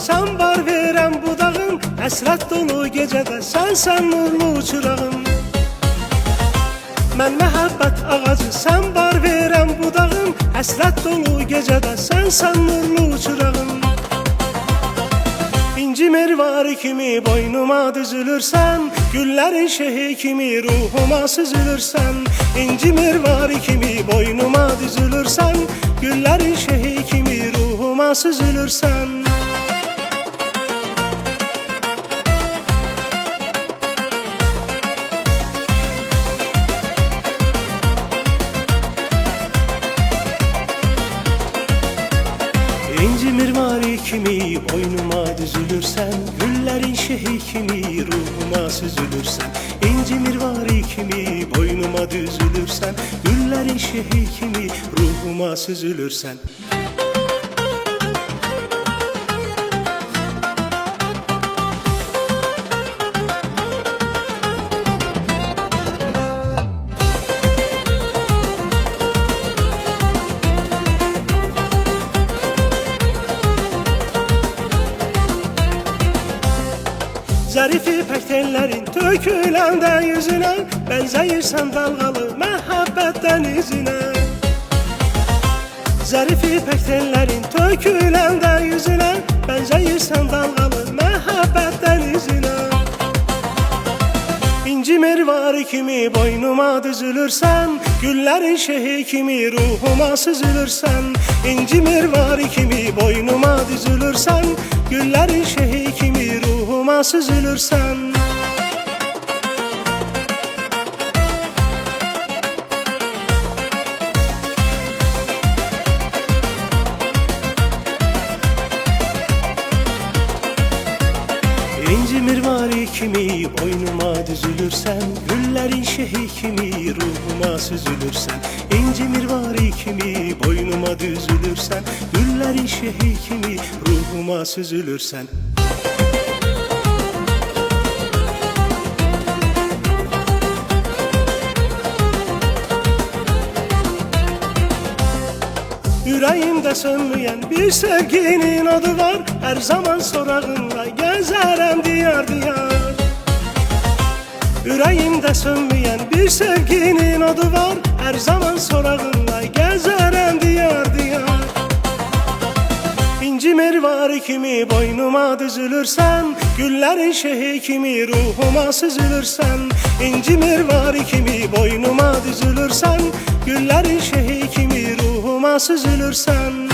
Sen var veren budağım, həsrət dolu gecədə Sənsən nurlu çırağım. Mən məhəbbət ağacı, sən var verən budağım, həsrət dolu gecədə Sənsən nurlu çırağım. İnci mirvari kimi boynuma düzülürsən, güllərin şehi kimi ruhuma süzülürsən. İnci mirvari kimi boynuma düzülürsən, güllərin şehi kimi ruhuma süzülürsən. İnci mirvari kimi boynuma düzülürsən, güllərin şehi kimi ruhuma süzülürsən. İnci mirvari kimi boynuma düzülürsən, güllərin şehi kimi ruhuma süzülürsən. Zərif ipək tellərin töküləndə yüzünə, bənzəyirsən dalğalı məhəbbət dənizinə. Zərif ipək tellərin töküləndə yüzünə, bənzəyirsən dalğalı məhəbbət dənizinə. İnci mirvari kimi boynuma düzülürsən, güllərin şehi kimi ruhuma süzülürsən. İnci mirvari kimi boynuma düzülürsən, güllərin şehi kimi ruhuma süzülürsən. İnci mirvari kimi boynuma düzülürsən, güllərin şehi kimi ruhuma süzülürsən. İnci mirvari kimi boynuma düzülürsən, güllərin şehi kimi ruhuma süzülürsən. Yüreğimde sönmeyen bir sevginin adı var, her zaman sorağınla gezerem diyar diyar. Yüreğimde sönmeyen bir sevginin adı var, her zaman sorağınla gezerem diyar diyar. İnci mirvari kimi boynuma düzülürsən, güllərin şehi kimi ruhuma süzülürsən. İnci mirvari kimi boynuma düzülürsən, güllərin şehi kimi ruhuma süzülürsən.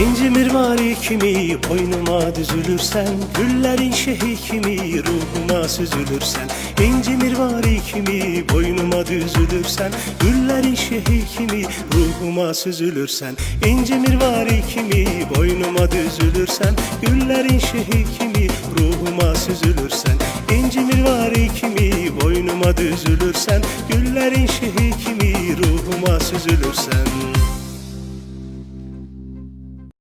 İnci mirvari kimi boynuma düzülürsən, güllərin şehi kimi ruhuma süzülürsən. İnci mirvari kimi boynuma düzülürsən, güllərin şehi kimi ruhuma süzülürsən. İnci mirvari kimi boynuma düzülürsən, güllərin şehi kimi ruhuma süzülürsən. İnci mirvari kimi boynuma düzülürsən, güllərin şehi kimi ruhuma süzülürsən.